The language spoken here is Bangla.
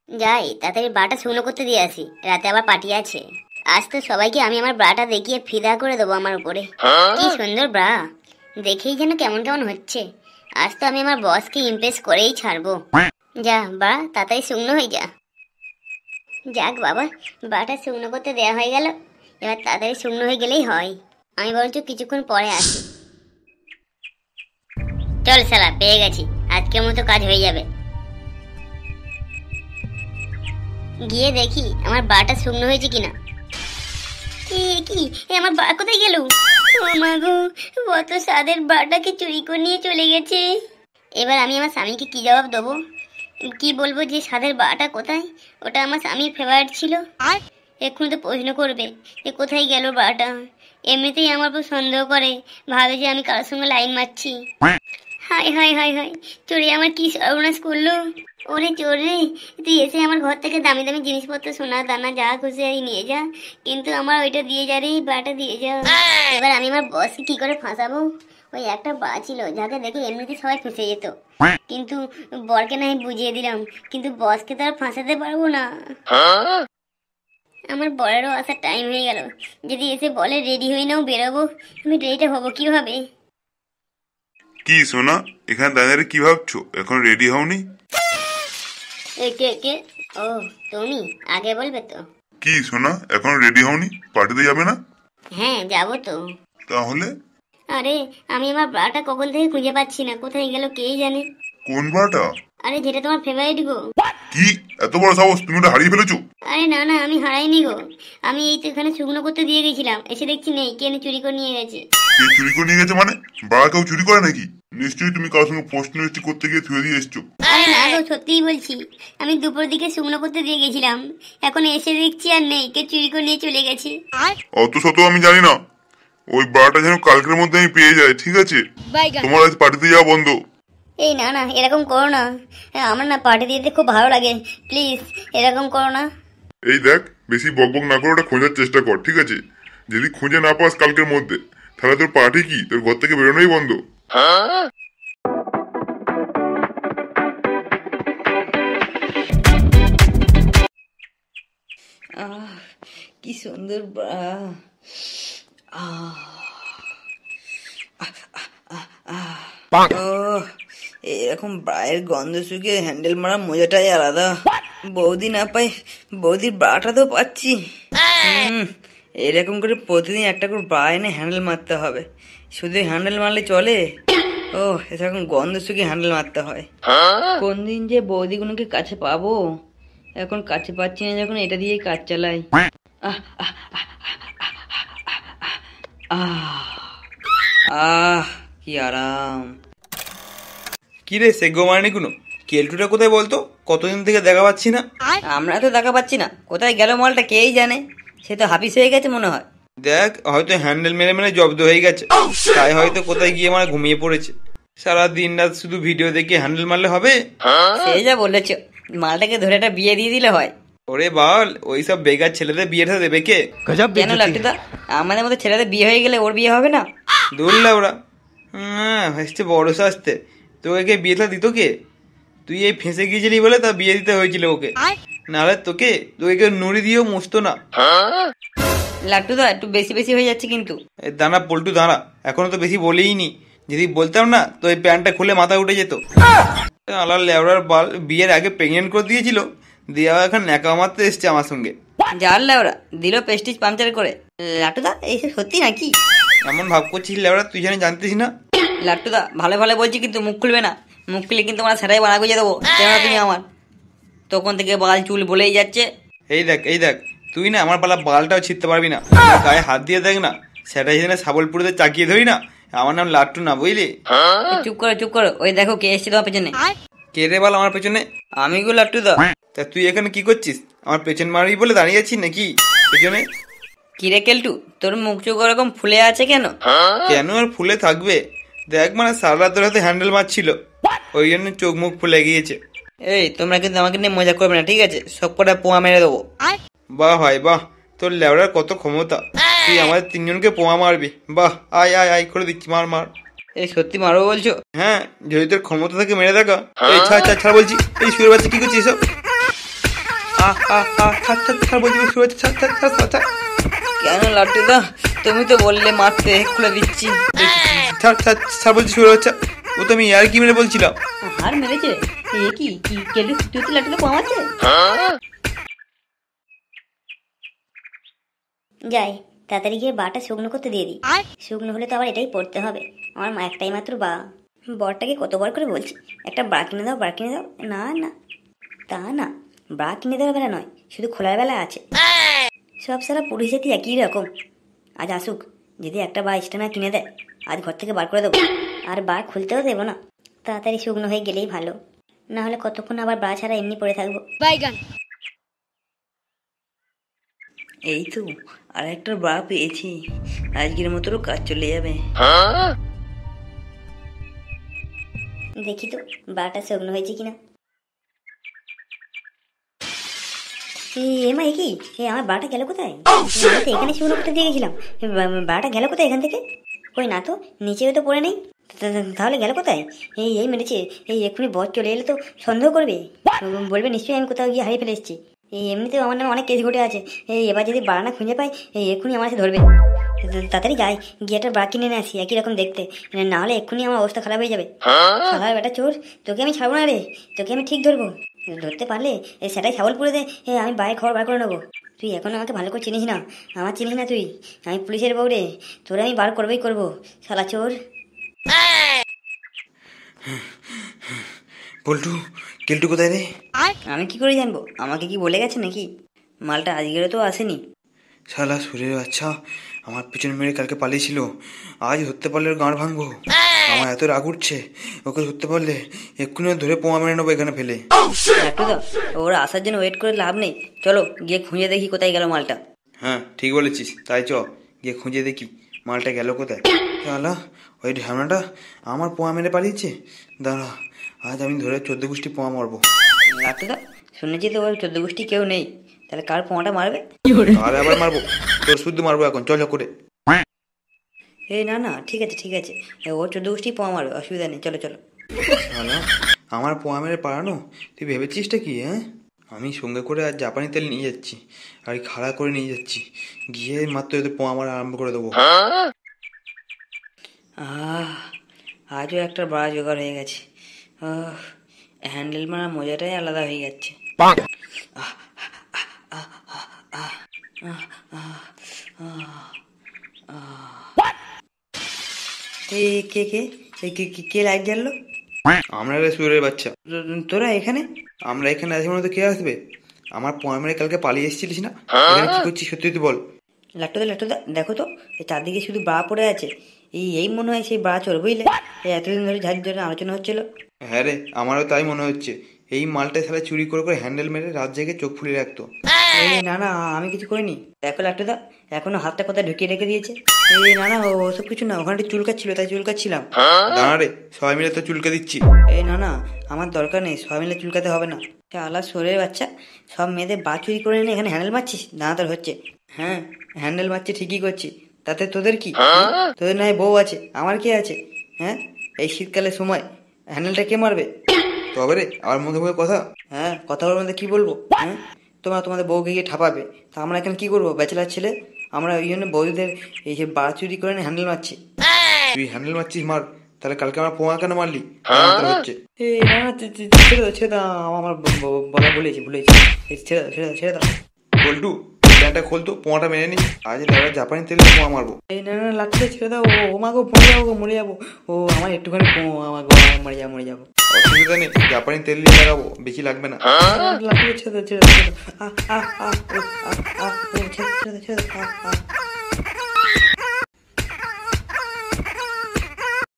যাই তাড়াতাড়ি ব্রাটা শুকনো করতে দিয়ে আসি, রাতে আবার পার্টি আছে। আজ তো সবাইকে আমি আমার ব্রাটা দেখিয়ে ফিদা করে দেবো আমার উপরে। কি সুন্দর ব্রা, দেখেই যেন কেমন কেমন হচ্ছে। আজ তো আমি আমার বসকে ইমপ্রেস করেই ছাড়বো। যা ব্রা, তাড়াতাড়ি শুকনো হয়ে যা। যাক বাবা, ব্রাটা শুকনো করতে দেওয়া হয়ে গেল। এবার তাড়াতাড়ি শুকনো হয়ে গেলেই হয়। আমি বরঞ্চ কিছুক্ষণ পরে আসি। চল শালা, পেয়ে গেছি, আজকের মতো কাজ হয়ে যাবে। গিয়ে দেখি আমার ব্রাটা শুকনো হয়েছে কিনা। কি আমার ব্রা কোথায় গেল? ও মা গো, কত স্বাদের ব্রাটাকে চুরি করে নিয়ে চলে গেছে। এবার আমি আমার স্বামীকে কি জবাব দেবো? কি বলবো যে স্বাদের ব্রাটা কোথায়? ওটা আমার স্বামীর ফেভারিট ছিল। এক্ষুনি তো প্রশ্ন করবে যে কোথায় গেল ব্রাটা। এমনিতেই আমার উপর সন্দেহ করে, ভাবে যে আমি কারোর সঙ্গে লাইন মারছি। হাই হাই হাই হাই, চোরে আমার কি সর্বনাশ করলো। ওরে চোর রে, তুই এসে আমার ঘর থেকে দামি দামি জিনিসপত্র, সোনা দানা যা খুশি নিয়ে যা, কিন্তু আমার ওইটা দিয়ে যা রে, ব্রাটা দিয়ে যা। এবার আমি আমার বসকে কি করে ফাঁসাবো? ওই একটা ব্রা ছিল যাকে দেখে এমনিতে সবাই ফেঁসে যেত, কিন্তু বরকে না বুঝিয়ে দিলাম, কিন্তু বসকে তো আর ফাঁসাতে পারবো না। আমার বরেরও আসার টাইম হয়ে গেল। যদি এসে বলে রেডি হয়ে নাও বেরোবো, আমি রেডিটা হবো কিভাবে? কি সোনা, এখানে দাঁড়িয়ে কি ভাবছো? এখন রেডি হওনি? কে? ও তুমি, আগে বলবে তো। কি সোনা, এখন রেডি হওনি? পার্টিতে যাবে না? হ্যাঁ যাবো তো। তাহলে? আরে আমি আমার ব্রাটা কখন থেকে খুঁজে পাচ্ছি না, কোথায় গেল কেই জানে। কোন ব্রাটা? আরে যেটা তোমার ফেভারিট গো। কি এত বড় সাহস, তুমি ওটা হারিয়ে ফেলেছো? আরে না না, আমি হারাইনি গো। আমি এই তো এখানে শুকনো করতে দিয়ে গেছিলাম, এসে দেখছি নেই, কে চুরি করে নিয়ে গেছে। কে চুরি করে নিয়ে গেছে মানে? ব্রা কেউ চুরি করে নাকি? নিশ্চয়ই তুমি কারোর সঙ্গে পোস্ট মিনিস্ট্রি করতে গিয়ে ধুয়ে দিয়ে এসছো। আরে না গো, সত্যিই বলছি, আমি দুপুর দিকে শুকনো করতে দিয়ে গেছিলাম, এখন এসে দেখছি আর নেই, কে চুরি করে নিয়ে চলে গেছে। অত শত আমি জানি না, ওই ব্রাটা যেন কালকের মধ্যে আমি পেয়ে যাই, ঠিক আছে? তোমার আজ পার্টিতে যাওয়া বন্ধ। এই না না, এরকম করো না, আমার না পার্টি দিতে খুব ভালো লাগে, প্লিজ এরকম করো না। এই দেখ, বেশি বকবক না করে ওটা খোঁজার চেষ্টা কর, ঠিক আছে? যদি খুঁজে না পাস কালকের মধ্যে, তাহলে তোর পার্টি কি, তোর ঘর থেকে বেরোনোই বন্ধ। কি সুন্দর ব্রা। এরকম ব্রায়ের গন্ধ শুকিয়ে হ্যান্ডেল মারা মজাটাই আলাদা। বৌদি না পাই, বৌদির ব্রাটা তো পাচ্ছি। এরকম করে প্রতিদিন একটা করে ব্রা এনে হ্যান্ডেল মারতে হবে। শুধু হ্যান্ডেল মারলে চলে? ও এরকম গন্ধ শুকিয়ে হ্যান্ডেল মারতে হয়। কোন দিন যে বৌদিগুলোকে কাছে পাবো, এখন কাছে পাচ্ছি না যখন এটা দিয়েই কাজ চালাই। কি আরাম। কি রে সে গোমারানি কোনো, কেলটুটা কোথায় বলতো? কতদিন থেকে দেখা পাচ্ছি না। আমরা তো দেখা পাচ্ছি না, কোথায় গেল মালটা কেই জানে। সে তো হাফিস হয়ে গেছে মনে হয়। দেখ, হয়তো হ্যান্ডেল মেরে মেরে জব্দ হয়ে গেছে, তাই হয়তো কোথায় গিয়ে মানে ঘুমিয়ে পড়েছে। সারা দিন রাত শুধু ভিডিও দেখে হ্যান্ডেল মারলে হবে? সে যা বলেছ, মালটাকে ধরে একটা বিয়ে দিয়ে দিলে হয়। ওরে বাল, ওইসব বেকার ছেলেদের বিয়েটা দেবে কে? কেন লাট্টুদা, আমাদের মতো ছেলেদের বিয়ে হয়ে গেলে ওর বিয়ে হবে না? দৌড়লা ওরা, হাসতে বড় সাজতে। তোকে বিয়েটা দিত কে? তুই এই ফেঁসে গিয়েছিলি বলে তা বিয়ে দিতে হয়েছিল ওকে, নাহলে তোকে কেউ নুড়ি দিয়েও মুছতো না। লাট্টুদা একটু বেশি বেশি হয়ে যাচ্ছে কিন্তু। দাঁড়া পল্টু দাঁড়া, এখনো তো বেশি বলেই নি। যদি বলতাম না তো এই প্যান্টটা খুলে মাথায় উঠে যেত। আলার লেবড়ার বাল বিয়ের আগে প্রেগনেন্ট করে দিয়েছিল, দিয়ে এখন ন্যাকা মারতে এসছে আমার সঙ্গে। যার লেবড়া দিল প্রেস্টিজ পাংচার করে। লাট্টুদা এইসব সত্যি নাকি? এমন ভাব করছিস লেবড়া, তুই জানি জানতিস না? লাট্টুদা ভালো ভালো বলছি, কিন্তু মুখ খুলবে না। মুখ খুলে কিন্তু আমরা সেটাই বাড়া গুঁজে দেবো। তুমি আমার তখন থেকে বাল চুল বলেই যাচ্ছে। এই দেখ, তুই না আমার পালা বালটাও ছিঁড়তে পারবি না। গায়ে হাত দিয়ে দেখ না, সেটা যেন সাবলপুরিতে চাকিয়ে ধরি না। আমার নাম লাট্টু না, বুঝলি? চুপ করো, ওই দেখো কে এসছে তোমার পেছনে। কে রে বল আমার পেছনে? আমি গো লাট্টুদা। তা তুই এখানে কি করছিস? আমার পেছন মারবি বলে দাঁড়িয়ে আছিস নাকি পেছনে? কিরে কেলটু, তোর মুখ চোখ ওরকম ফুলে আছে কেন? কেন আর ফুলে থাকবে? দেখ মানে সারা রাত তোর হাতে হ্যান্ডেল মারছিল, ওই জন্য চোখ মুখ ফুলে গিয়েছে। এই তোমরা কিন্তু আমাকে নিয়ে মজা করবে না, ঠিক আছে? সব কটা পোয়া মেরে দেবো। বাহ ভাই বাহ, তোর লেবড়ার কত ক্ষমতা, তুই আমাদের তিনজনকে পোয়া মারবি। বাহ, আয় আয় আয় করে দিচ্ছি, মার মার। এই সত্যি মারবো বলছো? হ্যাঁ, যদি তোর ক্ষমতা থাকে মেরে দেখা। এই ছাড় বলছি। এই শুয়ে বাচ্চা কি করছিস? ছাড় বলছি শুরু হচ্ছে, ছাড়। কেন লাট্টুদা, তুমি তো বললে মারতে, খুলে দিচ্ছি। ছাড় বলছি শুরু হচ্ছে। ও তো আমি আর কি মেরে বলছিলাম। হার মেরেছে? এ কি কি কেলু, তুই তো লাটুকে পাওয়াচ্ছে। যাই তাড়াতাড়ি গিয়ে বাটা শুকনো করতে দিয়ে দিই। শুকনো হলে তো আবার এটাই পড়তে হবে। আমার একটাই মাত্র বা। বরটাকে কতবার করে বলছি একটা ব্রা কিনে দাও, ব্রা কিনে দাও। না না, তা না, ব্রা কিনে দেওয়ার বেলা নয়, শুধু খোলার বেলা আছে। সব সারা পুরুষ জাতি একই রকম। আজ আসুক, যদি একটা বা এক্সট্রা না কিনে দেয়, আজ ঘর থেকে বার করে দেবো। আর বা খুলতেও দেবো না। তাড়াতাড়ি শুকনো হয়ে গেলেই ভালো, না হলে কতক্ষণ আবার ব্রা ছাড়া এমনি পড়ে থাকবো। এই তো আর একটা ব্রা পেয়েছি, আজকের মতো কাজ চলে যাবে। দেখি তো ব্রাটা শুকনো হয়েছে কিনা। এমা কি আমার বাটা গেল কোথায়? আমি তো এখানে শুকনো করতে দিয়ে গেছিলাম, বাটা গেল কোথায় এখান থেকে? কই না তো, নিচেও তো পড়ে নেই। তাহলে গেল কোথায়? এই মেরেছে। এক্ষুনি বর চলে এলে তো সন্দেহ করবে, বলবে নিশ্চয়ই আমি কোথাও গিয়ে হারিয়ে ফেলে এসেছি। এমনিতেও আমার নামে অনেক কেস ঘটে আছে। এবার যদি বাড়া না খুঁজে পাই, এক্ষুনি আমার সাথে ধরবে। তাড়াতাড়ি যাই, গিয়ে একটা ব্রা কিনে নিয়ে আসি একই রকম দেখতে, না হলে এক্ষুনি আমার অবস্থা খারাপ হয়ে যাবে। সাধার বেটা চোর, তোকে আমি ছাড়বো না রে, তোকে আমি ঠিক ধরবো। ধরতে পারলে সেটাই ছাগল পুড়ে দে, আমি বাইরে খবর বার করে নেবো। তুই এখন আমাকে ভালো করে চিনিস না, আমার চিনিস না তুই, আমি পুলিশের বউ রে, তোরে আমি বার করবেই করবো, শালা চোর। পল্টু, কেলটু কোথায় রে? আমি কি করে জানবো? আমাকে কি বলে গেছে নাকি? মালটা আজকেরও তো আসেনি। শালা সুরের আচ্ছা, আমার পিছনে মেরে কালকে পালিয়েছিল, আজ ধরতে পারলে ওর গাঁড় ভাঙবো। আমার এত রাগ উঠছে, ওকে ধরতে পারলে এক্ষুনি ধরে পোয়া মেরে নেবো এখানে ফেলে। লাট্টুদা, ওরা আসার জন্য ওয়েট করে লাভ নেই, চলো গিয়ে খুঁজে দেখি কোথায় গেল মালটা। হ্যাঁ ঠিক বলেছিস, তাই চ গিয়ে খুঁজে দেখি মালটা গেল কোথায়। শালা ওই ঢ্যামনাটা আমার পোয়া মেরে পালিয়েছে। দাঁড়া, আজ আমি ধরে 14 গোষ্ঠী পোয়া মারবো। লাট্টুদা, শুনেছি তো ওই 14 গোষ্ঠী কেউ নেই, তাহলে কার পোয়াটা মারবে? আর আবার মারবো, তোর শুদ্ধ মারবো এখন, চল করে। না ঠিক আছে, ও 14 গোষ্ঠী পোয়া মারবে, অসুবিধা নেই, চলো। শালা আমার পোয়া মেরে পালানো, তুই ভেবেছিসটা কি? হ্যাঁ, আমি সঙ্গে করে আর জাপানি তেল নিয়ে যাচ্ছি, আর খাড়া করে নিয়ে যাচ্ছি, গিয়ে মাত্র এদের পোয়া মারা আরম্ভ করে দেবো। আজও একটা ব্রা জোগাড় হয়ে গেছে। হ্যান্ডেল মারা মজাটাই আলাদা হয়ে যাচ্ছে। কে লাইট জ্বাললো? আমরা রে সুরের বাচ্চা, তোরা এখানে? আমরা এখানে আছি মনে তো কে আসবে? আমার পোয়া মেরে কালকে পালিয়ে এসেছিলিস না, এখানে কি করছিস সত্যি তুই বল। লাট্টুদা দেখো তো, এই চারদিকে শুধু ব্রা পড়ে আছে। এই মনে হয় সেই ব্রা চোর, বুঝলে? এতদিন ধরে ঝাড়ি ধরে আলোচনা হচ্ছিল। হ্যাঁ রে, আমারও তাই মনে হচ্ছে। এই মালটা সালে চুরি করে হ্যান্ডেল মেরে রাত জেগে চোখ ফুলিয়ে রাখতো। না আমি কিছু করিনি। দেখো লাট্টুদা, এখনো হাতটা কোথায় ঢুকিয়ে রেখে দিয়েছে। না ওসব কিছু না, ওখানে চুলকাচ্ছিল তাই চুলকাচ্ছিলাম। দাঁড়া রে, সবাই মিলে তো চুলকে দিচ্ছি। না আমার দরকার নেই, সবাই মিলে চুলকাতে হবে না। আলাদা শরীরের বাচ্চা, সব মেয়েদের বা চুরি করে এনে এখানে হ্যান্ডেল মারছিস? না তোর হচ্ছে। হ্যাঁ হ্যান্ডেল মারছি ঠিকই করছি, তাতে তোদের কি? তোদের নয় বউ আছে, আমার কি আছে? হ্যাঁ, এই শীতকালের সময় হ্যান্ডেলটা কে মারবে? তবে রে আমার মুখে মুখে কথা। হ্যাঁ, কথা বলার মধ্যে কি বলবো? হ্যাঁ, তোমরা তোমাদের বউকে গিয়ে ঠাপাবে, তা আমরা এখানে কি করবো? ব্যাচেলার ছেলে আমরা, ওই জন্য বৌদিদের এই যে বা চুরি করে হ্যান্ডেল মারছি। তুই হ্যান্ডেল মারছিস মার, তাহলে কালকে আমার পোয়া কেন মারলি? হচ্ছে ছেড়ে দাও, আমার বলা ভুলেছি। ছেড়ে দাও। পল্টু, প্যান্টটা খোলতো, পোয়াটা মেরে নি, আজ দাদা জাপানি তেলে পোয়া মারবো। না লাট্টুদা ছেড়ে দাও, ও মাগো মরে যাবো। ও আমার একটুখানি মরে যাবো। অসুবিধা নেই, জাপানি তেল দিয়ে লাগাবো, বেশি লাগবে না। লাট্টুদা ছেড়ে দাও।